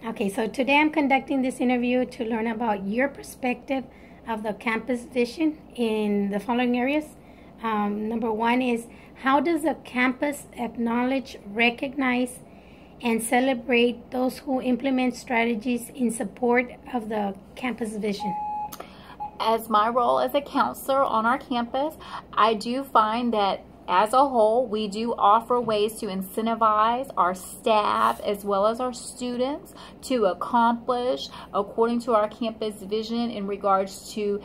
Okay, so today I'm conducting this interview to learn about your perspective of the campus vision in the following areas. Number one is, how does a campus acknowledge, recognize, and celebrate those who implement strategies in support of the campus vision? As my role as a counselor on our campus, I do find that as a whole, we do offer ways to incentivize our staff as well as our students to accomplish according to our campus vision in regards to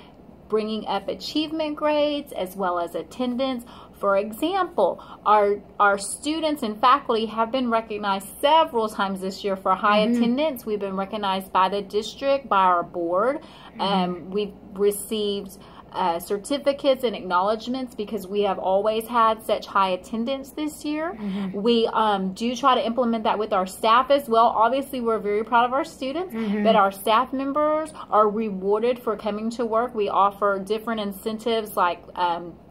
bringing up achievement grades as well as attendance. For example, our students and faculty have been recognized several times this year for high attendance. We've been recognized by the district, by our board. We've received certificates and acknowledgments because we have always had such high attendance this year. We do try to implement that with our staff as well. Obviously, we're very proud of our students, but our staff members are rewarded for coming to work. We offer different incentives like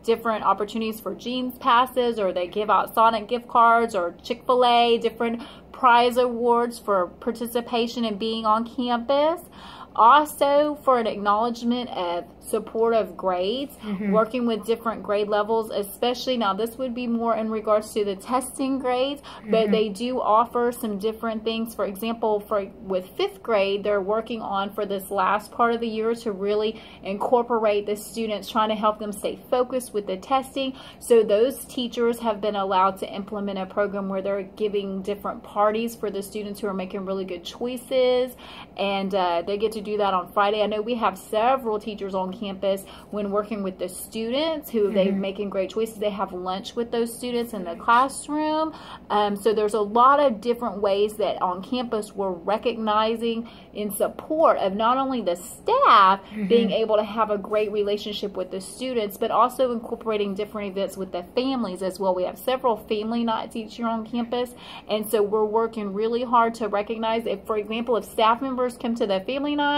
different opportunities for jeans passes, or they give out Sonic gift cards, or Chick-fil-A, different prize awards for participation and being on campus. Also, for an acknowledgement of supportive grades, working with different grade levels, especially now this would be more in regards to the testing grades, but they do offer some different things. For example, with 5th grade, they're working on for this last part of the year to really incorporate the students, trying to help them stay focused with the testing. So those teachers have been allowed to implement a program where they're giving different parties for the students who are making really good choices, and they get to do that on Friday. I know we have several teachers on campus when working with the students who they're making great choices. They have lunch with those students in the classroom. So there's a lot of different ways that on campus we're recognizing in support of not only the staff being able to have a great relationship with the students, but also incorporating different events with the families as well. We have several family nights each year on campus, and so we're working really hard to recognize if, for example, if staff members come to the family nights,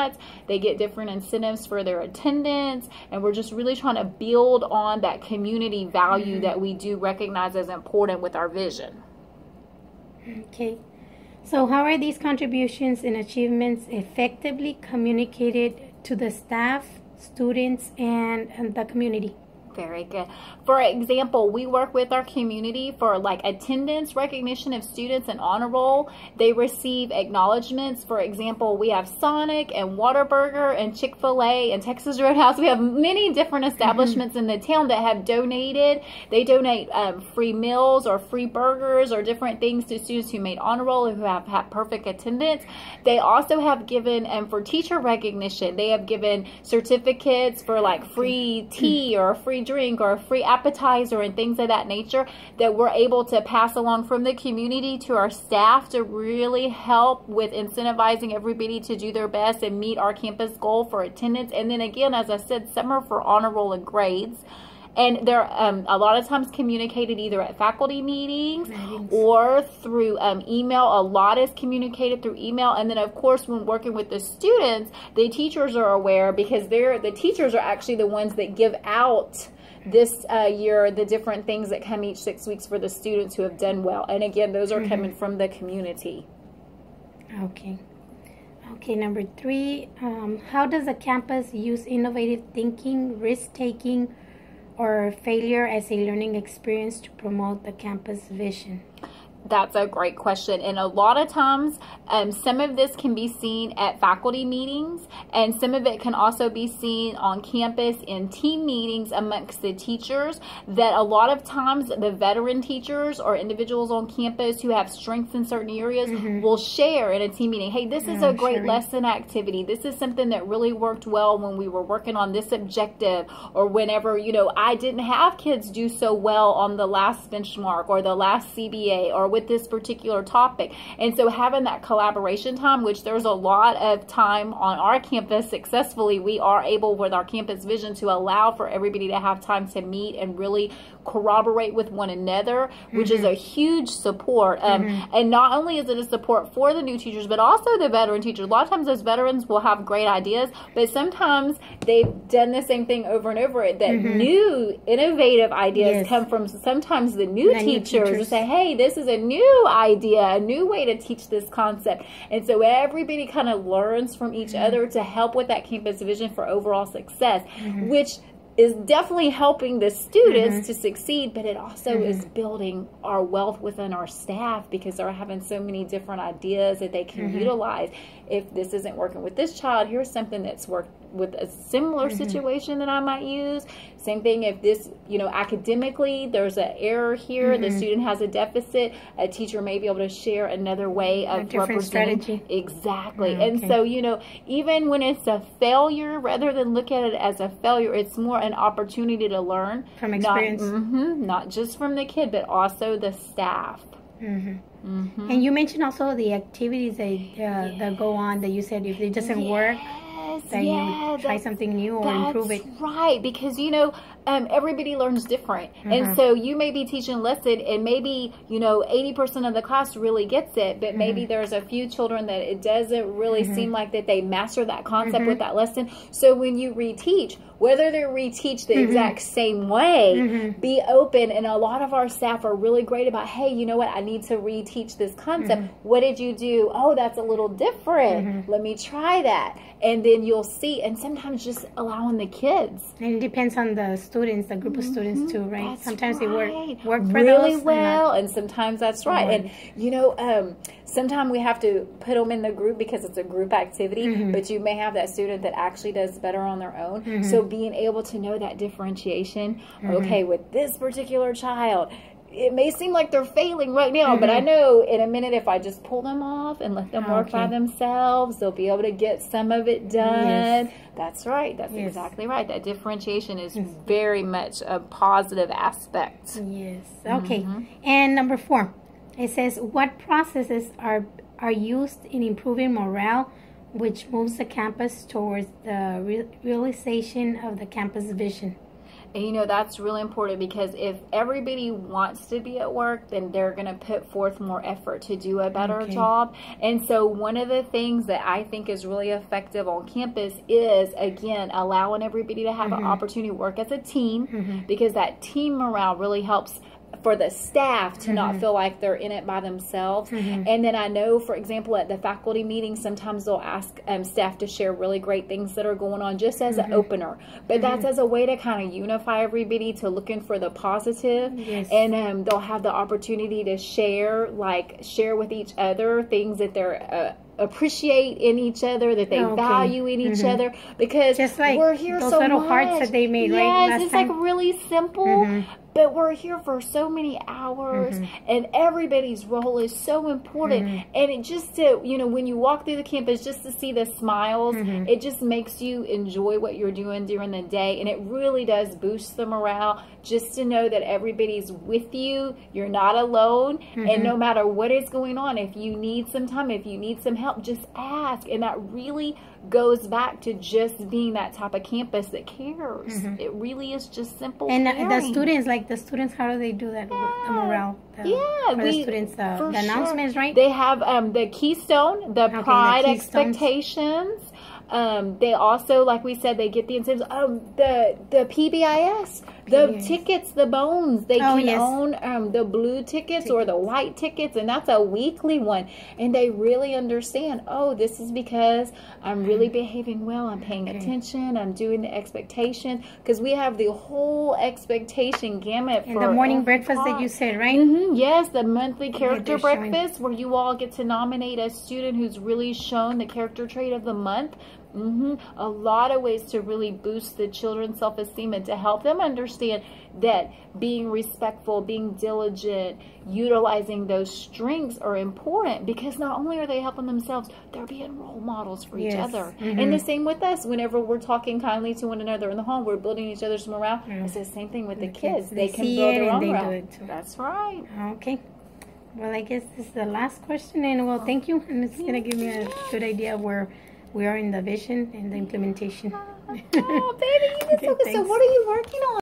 they get different incentives for their attendance, and we're just really trying to build on that community value that we do recognize as important with our vision. Okay, so how are these contributions and achievements effectively communicated to the staff, students, and the community? Very good. For example, we work with our community for like attendance recognition of students and honor roll. They receive acknowledgments. For example, we have Sonic and Whataburger and Chick-fil-A and Texas Roadhouse. We have many different establishments in the town that have donated. They donate free meals or free burgers or different things to students who made honor roll and who have had perfect attendance. They also have given, and for teacher recognition, they have given certificates for like free tea or a free drink or a free appetizer and things of that nature that we're able to pass along from the community to our staff to really help with incentivizing everybody to do their best and meet our campus goal for attendance. And then again, as I said, some are for honor roll and grades. And they're a lot of times communicated either at faculty meetings or through email. A lot is communicated through email. And then, of course, when working with the students, the teachers are aware because the teachers are actually the ones that give out this year the different things that come each 6 weeks for the students who have done well. And again, those are coming from the community. Okay. Okay, number 3, how does a campus use innovative thinking, risk-taking, or failure as a learning experience to promote the campus vision? That's a great question. And a lot of times, some of this can be seen at faculty meetings, and some of it can also be seen on campus in team meetings amongst the teachers, that a lot of times the veteran teachers or individuals on campus who have strengths in certain areas will share in a team meeting, hey, this is a great lesson activity. This is something that really worked well when we were working on this objective, or whenever, you know, I didn't have kids do so well on the last benchmark or the last CBA or with this particular topic. And so having that collaboration time, which there's a lot of time on our campus successfully, we are able with our campus vision to allow for everybody to have time to meet and really corroborate with one another, which is a huge support. And not only is it a support for the new teachers, but also the veteran teachers. A lot of times those veterans will have great ideas, but sometimes they've done the same thing over and over. That new innovative ideas come from sometimes the new teachers who say, hey, this is a new idea, a new way to teach this concept. And so everybody kind of learns from each other to help with that campus vision for overall success, which is definitely helping the students to succeed, but it also is building our wealth within our staff, because they're having so many different ideas that they can utilize. If this isn't working with this child, here's something that's worked with a similar situation that I might use. Same thing if this, you know, academically there's an error here, the student has a deficit, a teacher may be able to share another way of representing. Strategy. Exactly. And so, you know, even when it's a failure, rather than look at it as a failure, it's more an opportunity to learn from experience. Not just from the kid, but also the staff. And you mentioned also the activities that go on, that you said if it doesn't work, then you try something new or improve it. That's right, because, you know, everybody learns different. And so you may be teaching a lesson and maybe, you know, 80% of the class really gets it, but maybe there's a few children that it doesn't really seem like that they master that concept with that lesson. So when you reteach, whether they reteach the exact same way, be open. And a lot of our staff are really great about, hey, you know what, I need to reteach this concept. What did you do? Oh, that's a little different. Let me try that. And then you'll see, and sometimes just allowing the kids. And it depends on the students, the group of students too, right? That's sometimes they work for really those well, and sometimes that's right. And you know, sometimes we have to put them in the group because it's a group activity, but you may have that student that actually does better on their own. So being able to know that differentiation, okay, with this particular child, it may seem like they're failing right now, but I know in a minute if I just pull them off and let them work by themselves, they'll be able to get some of it done. That's right. That's exactly right. That differentiation is very much a positive aspect. Yes. Okay. And number 4, it says, what processes are used in improving morale, which moves the campus towards the realization of the campus vision? And you know, that's really important, because if everybody wants to be at work, then they're going to put forth more effort to do a better job. And so one of the things that I think is really effective on campus is, again, allowing everybody to have an opportunity to work as a team, because that team morale really helps for the staff to not feel like they're in it by themselves. And then I know, for example, at the faculty meetings, sometimes they'll ask staff to share really great things that are going on just as an opener. But that's as a way to kind of unify everybody to looking for the positive. And they'll have the opportunity to share with each other things that they're appreciate in each other, that they value in each other, because just like we're here those so little much. Hearts that they made, right? Last it's time. like really simple, but we're here for so many hours, and everybody's role is so important. And it just to, you know, when you walk through the campus, just to see the smiles, it just makes you enjoy what you're doing during the day, and it really does boost the morale, just to know that everybody's with you, you're not alone, and no matter what is going on, if you need some time, if you need some help, just ask. And that really goes back to just being that type of campus that cares. It really is just simple and caring. the students, how do they do that with the morale? The students, the announcements, right? They have the Keystone, the Pride Expectations. They also, like we said, they get the incentives. The PBIS, the tickets, the bones, they can own the blue tickets or the white tickets, and that's a weekly one. And they really understand, oh, this is because I'm really behaving well, I'm paying attention, I'm doing the expectation, because we have the whole expectation gamut for the morning breakfast that you said, right? Yes, the monthly character breakfast, where you all get to nominate a student who's really shown the character trait of the month. A lot of ways to really boost the children's self-esteem and to help them understand that being respectful, being diligent, utilizing those strengths are important, because not only are they helping themselves, they're being role models for each other. And the same with us. Whenever we're talking kindly to one another in the home, we're building each other's morale. It's the same thing with the kids. They can build their own morale. That's right. Okay. Well, I guess this is the last question, and well, thank you. And it's going to give me a good idea where we are in the vision and the implementation. Oh, baby, you did so good. So what are you working on?